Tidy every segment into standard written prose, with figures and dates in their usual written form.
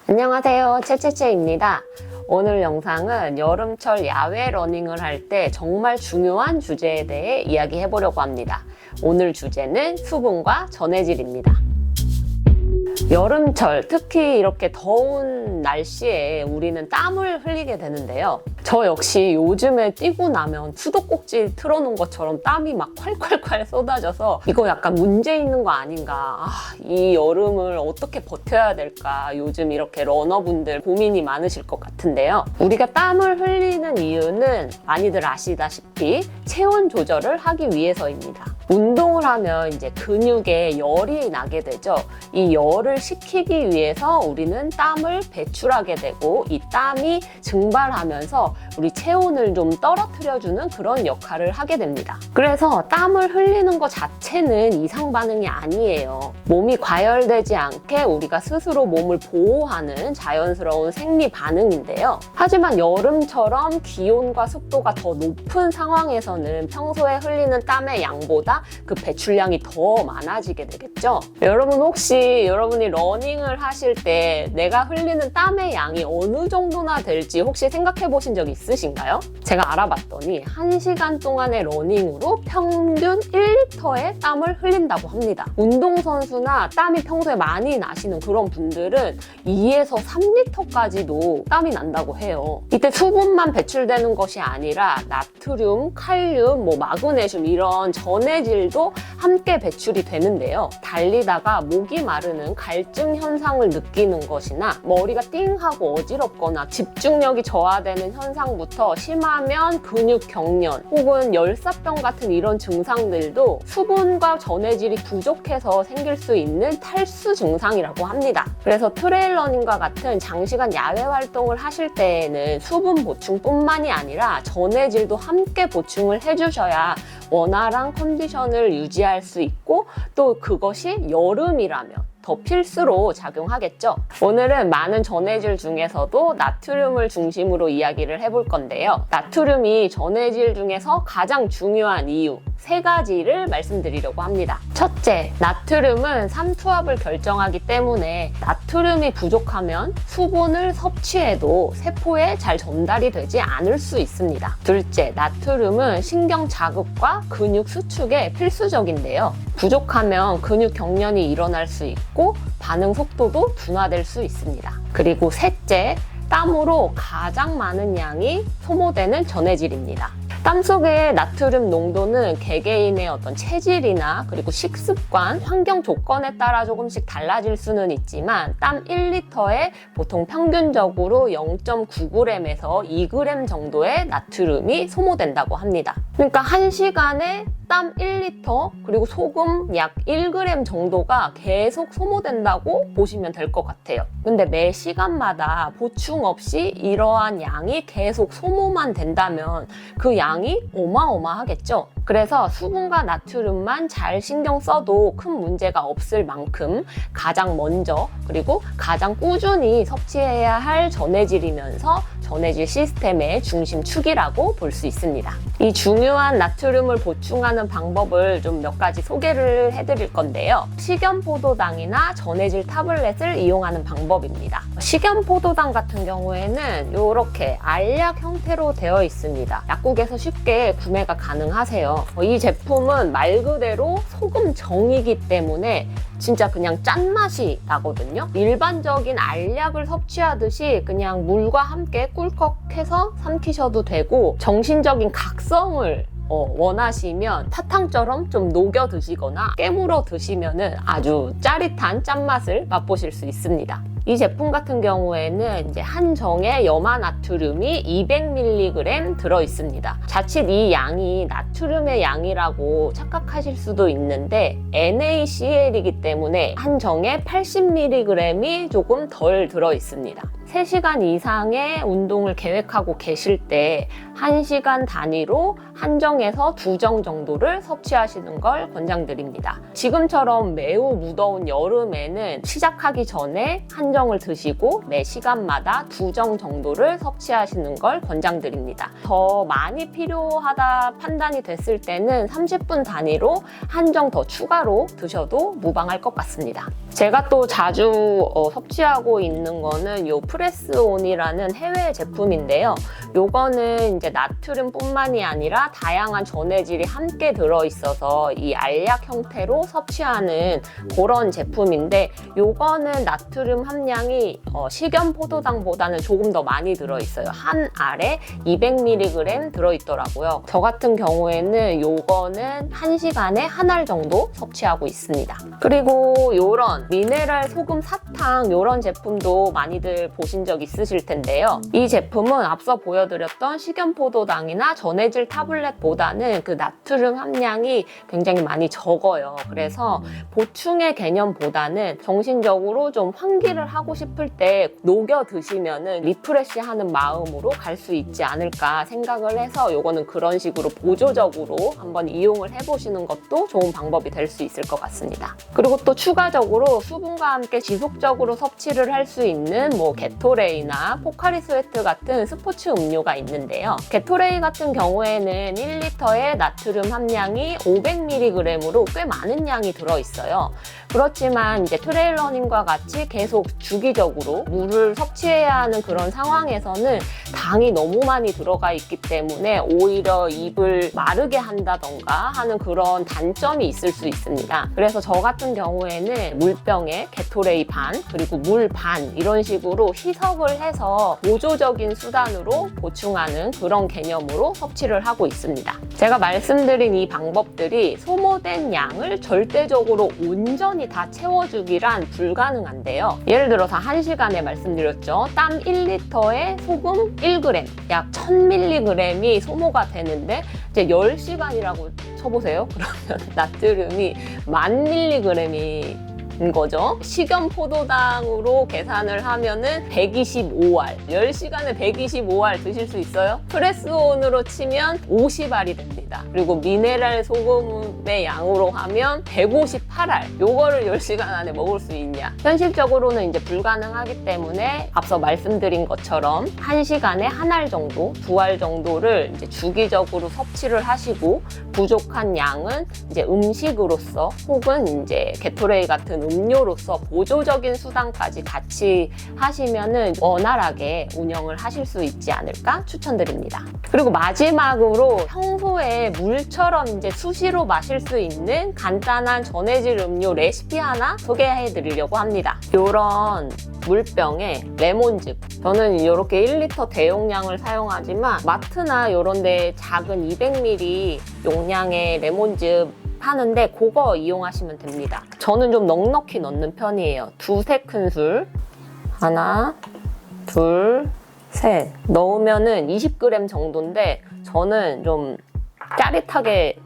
안녕하세요, 채채채입니다. 오늘 영상은 여름철 야외 러닝을 할 때 정말 중요한 주제에 대해 이야기해 보려고 합니다. 오늘 주제는 수분과 전해질입니다. 여름철, 특히 이렇게 더운 날씨에 우리는 땀을 흘리게 되는데요. 저 역시 요즘에 뛰고 나면 수도꼭지 틀어놓은 것처럼 땀이 막 콸콸콸 쏟아져서 이거 약간 문제 있는 거 아닌가. 이 여름을 어떻게 버텨야 될까. 요즘 이렇게 러너분들 고민이 많으실 것 같은데요. 우리가 땀을 흘리는 이유는 많이들 아시다시피 체온 조절을 하기 위해서입니다. 운동을 하면 이제 근육에 열이 나게 되죠. 이 열을 식히기 위해서 우리는 땀을 배출하게 되고 이 땀이 증발하면서 우리 체온을 좀 떨어뜨려주는 그런 역할을 하게 됩니다. 그래서 땀을 흘리는 것 자체는 이상 반응이 아니에요. 몸이 과열되지 않게 우리가 스스로 몸을 보호하는 자연스러운 생리 반응인데요. 하지만 여름처럼 기온과 습도가 더 높은 상황에서는 평소에 흘리는 땀의 양보다 그 배출량이 더 많아지게 되겠죠. 여러분 혹시 여러분이 러닝을 하실 때 내가 흘리는 땀의 양이 어느 정도나 될지 혹시 생각해 보신 적 있으신가요? 제가 알아봤더니 1시간 동안의 러닝으로 평균 1리터의 땀을 흘린다고 합니다. 운동선수나 땀이 평소에 많이 나시는 그런 분들은 2에서 3리터까지도 땀이 난다고 해요. 이때 수분만 배출되는 것이 아니라 나트륨, 칼륨, 마그네슘 이런 전해질도 함께 배출이 되는데요. 달리다가 목이 마르는 갈증 현상을 느끼는 것이나 머리가 띵하고 어지럽거나 집중력이 저하되는 현상부터 심하면 근육 경련 혹은 열사병 같은 이런 증상들도 수분과 전해질이 부족해서 생길 수 있는 탈수 증상이라고 합니다. 그래서 트레일 러닝과 같은 장시간 야외 활동을 하실 때에는 수분 보충뿐만이 아니라 전해질도 함께 보충을 해주셔야 원활한 컨디션을 유지할 수 있고 또 그것이 여름이라면 더 필수로 작용하겠죠. 오늘은 많은 전해질 중에서도 나트륨을 중심으로 이야기를 해볼 건데요. 나트륨이 전해질 중에서 가장 중요한 이유 3가지를 말씀드리려고 합니다. 첫째, 나트륨은 삼투압을 결정하기 때문에 나트륨이 부족하면 수분을 섭취해도 세포에 잘 전달이 되지 않을 수 있습니다. 둘째, 나트륨은 신경 자극과 근육 수축에 필수적인데요. 부족하면 근육 경련이 일어날 수 있고 반응 속도도 둔화될 수 있습니다. 그리고 셋째, 땀으로 가장 많은 양이 소모되는 전해질입니다. 땀 속의 나트륨 농도는 개개인의 어떤 체질이나 그리고 식습관, 환경 조건에 따라 조금씩 달라질 수는 있지만 땀 1리터에 보통 평균적으로 0.9g에서 2g 정도의 나트륨이 소모된다고 합니다. 그러니까 1시간에 땀 1리터 그리고 소금 약 1g 정도가 계속 소모된다고 보시면 될 것 같아요. 근데 매 시간마다 보충 없이 이러한 양이 계속 소모만 된다면 그 양이 어마어마하겠죠. 그래서 수분과 나트륨만 잘 신경 써도 큰 문제가 없을 만큼 가장 먼저 그리고 가장 꾸준히 섭취해야 할 전해질이면서 전해질 시스템의 중심축이라고 볼 수 있습니다. 이 중요한 나트륨을 보충하는 방법을 좀 몇 가지 소개를 해드릴 건데요. 식염포도당이나 전해질 타블렛을 이용하는 방법입니다. 식염포도당 같은 경우에는 이렇게 알약 형태로 되어 있습니다. 약국에서 쉽게 구매가 가능하세요. 이 제품은 말 그대로 소금정이기 때문에 진짜 그냥 짠맛이 나거든요. 일반적인 알약을 섭취하듯이 그냥 물과 함께 꿀꺽해서 삼키셔도 되고 정신적인 각성을 원하시면 사탕처럼 좀 녹여 드시거나 깨물어 드시면은 아주 짜릿한 짠맛을 맛보실 수 있습니다. 이 제품 같은 경우에는 이제 한 정의 염화나트륨이 200mg 들어 있습니다. 자칫 이 양이 나트륨의 양이라고 착각하실 수도 있는데 NaCl이기 때문에 한 정에 80mg이 조금 덜 들어 있습니다. 3시간 이상의 운동을 계획하고 계실 때 1시간 단위로 한 정에서 2정 정도를 섭취하시는 걸 권장드립니다. 지금처럼 매우 무더운 여름에는 시작하기 전에 한 정을 드시고 매 시간마다 2정 정도를 섭취하시는 걸 권장드립니다. 더 많이 필요하다 판단이 됐을 때는 30분 단위로 한 정 더 추가로 드셔도 무방할 것 같습니다. 제가 또 자주 섭취하고 있는 거는 요 프레스온이라는 해외 제품인데요. 요거는 이제 나트륨뿐만이 아니라 다양한 전해질이 함께 들어있어서 이 알약 형태로 섭취하는 그런 제품인데, 요거는 나트륨 함량이 식염 포도당보다는 조금 더 많이 들어있어요. 한 알에 200mg 들어있더라고요. 저 같은 경우에는 요거는 1시간에 한 알 정도 섭취하고 있습니다. 그리고 요런 미네랄 소금 사탕, 요런 제품도 많이들 보신 적 있으실 텐데요. 이 제품은 앞서 보여드렸던 식염포도당이나 전해질 타블렛보다는 그 나트륨 함량이 굉장히 많이 적어요. 그래서 보충의 개념보다는 정신적으로 좀 환기를 하고 싶을 때 녹여 드시면은 리프레시 하는 마음으로 갈 수 있지 않을까 생각을 해서 요거는 그런 식으로 보조적으로 한번 이용을 해보시는 것도 좋은 방법이 될 수 있을 것 같습니다. 그리고 또 추가적으로 수분과 함께 지속적으로 섭취를 할 수 있는 뭐 게토레이나 포카리 스웨트 같은 스포츠 음료가 있는데요. 게토레이 같은 경우에는 1리터의 나트륨 함량이 500mg으로 꽤 많은 양이 들어있어요. 그렇지만 이제 트레일러닝과 같이 계속 주기적으로 물을 섭취해야 하는 그런 상황에서는 당이 너무 많이 들어가 있기 때문에 오히려 입을 마르게 한다던가 하는 그런 단점이 있을 수 있습니다. 그래서 저 같은 경우에는 물병에 게토레이 반 그리고 물 반 이런 식으로 희석을 해서 보조적인 수단으로 보충하는 그런 개념으로 섭취를 하고 있습니다. 제가 말씀드린 이 방법들이 소모된 양을 절대적으로 온전히 다 채워주기란 불가능한데요. 예를 들어서 1시간에 말씀드렸죠. 땀 1리터에 소금 1g, 약 1000mg이 소모가 되는데 이제 10시간이라고 쳐보세요. 그러면 나트륨이 1000mg이 인 거죠. 식염 포도당으로 계산을 하면은 125알, 10시간에 125알 드실 수 있어요? 프레스온으로 치면 50알이 됩니다. 그리고 미네랄 소금의 양으로 하면 158알. 요거를 10시간 안에 먹을 수 있냐? 현실적으로는 이제 불가능하기 때문에 앞서 말씀드린 것처럼 1시간에 한 알 정도, 2알 정도를 이제 주기적으로 섭취를 하시고 부족한 양은 이제 음식으로서 혹은 이제 게토레이 같은 음료로서 보조적인 수단까지 같이 하시면은 원활하게 운영을 하실 수 있지 않을까 추천드립니다. 그리고 마지막으로 평소에 물처럼 이제 수시로 마실 수 있는 간단한 전해질 음료 레시피 하나 소개해 드리려고 합니다. 이런 물병에 레몬즙, 저는 이렇게 1리터 대용량을 사용하지만 마트나 이런 데 작은 200ml 용량의 레몬즙 하는데 그거 이용하시면 됩니다. 저는 좀 넉넉히 넣는 편이에요. 2-3큰술 하나, 둘, 셋 넣으면은 20g 정도인데 저는 좀 짜릿하게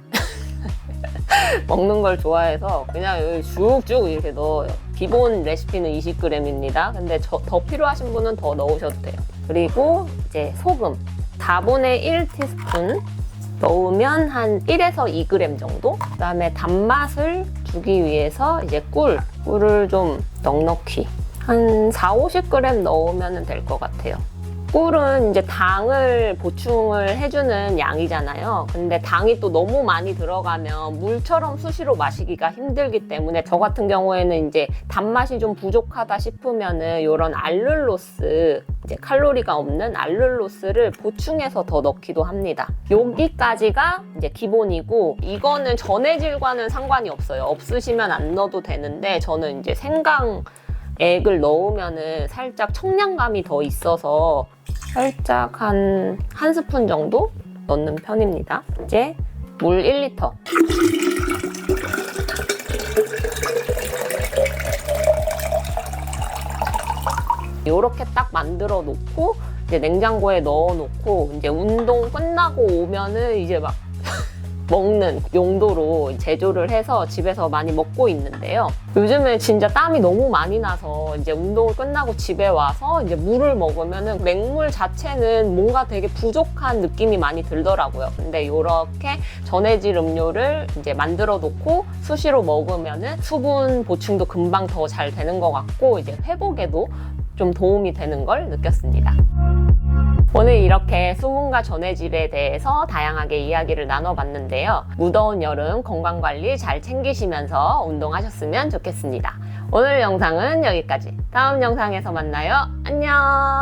먹는 걸 좋아해서 그냥 여기 쭉쭉 이렇게 넣어요. 기본 레시피는 20g입니다. 근데 더 필요하신 분은 더 넣으셔도 돼요. 그리고 이제 소금 4분의 1티스푼 넣으면 한 1에서 2g 정도? 그 다음에 단맛을 주기 위해서 이제 꿀을 좀 넉넉히 한 4-50g 넣으면 될 것 같아요. 꿀은 이제 당을 보충을 해주는 양이잖아요. 근데 당이 또 너무 많이 들어가면 물처럼 수시로 마시기가 힘들기 때문에 저 같은 경우에는 이제 단맛이 좀 부족하다 싶으면은 이런 알룰로스, 이제 칼로리가 없는 알룰로스를 보충해서 더 넣기도 합니다. 여기까지가 이제 기본이고 이거는 전해질과는 상관이 없어요. 없으시면 안 넣어도 되는데 저는 이제 생강액을 넣으면은 살짝 청량감이 더 있어서 살짝 한 스푼 정도 넣는 편입니다. 이제 물 1리터. 이렇게 딱 만들어 놓고 이제 냉장고에 넣어 놓고 이제 운동 끝나고 오면은 이제 막 먹는 용도로 제조를 해서 집에서 많이 먹고 있는데요. 요즘에 진짜 땀이 너무 많이 나서 이제 운동을 끝나고 집에 와서 이제 물을 먹으면은 맹물 자체는 뭔가 되게 부족한 느낌이 많이 들더라고요. 근데 이렇게 전해질 음료를 이제 만들어 놓고 수시로 먹으면은 수분 보충도 금방 더 잘 되는 것 같고 이제 회복에도 좀 도움이 되는 걸 느꼈습니다. 오늘 이렇게 수분과 전해질에 대해서 다양하게 이야기를 나눠봤는데요. 무더운 여름 건강관리 잘 챙기시면서 운동하셨으면 좋겠습니다. 오늘 영상은 여기까지. 다음 영상에서 만나요. 안녕.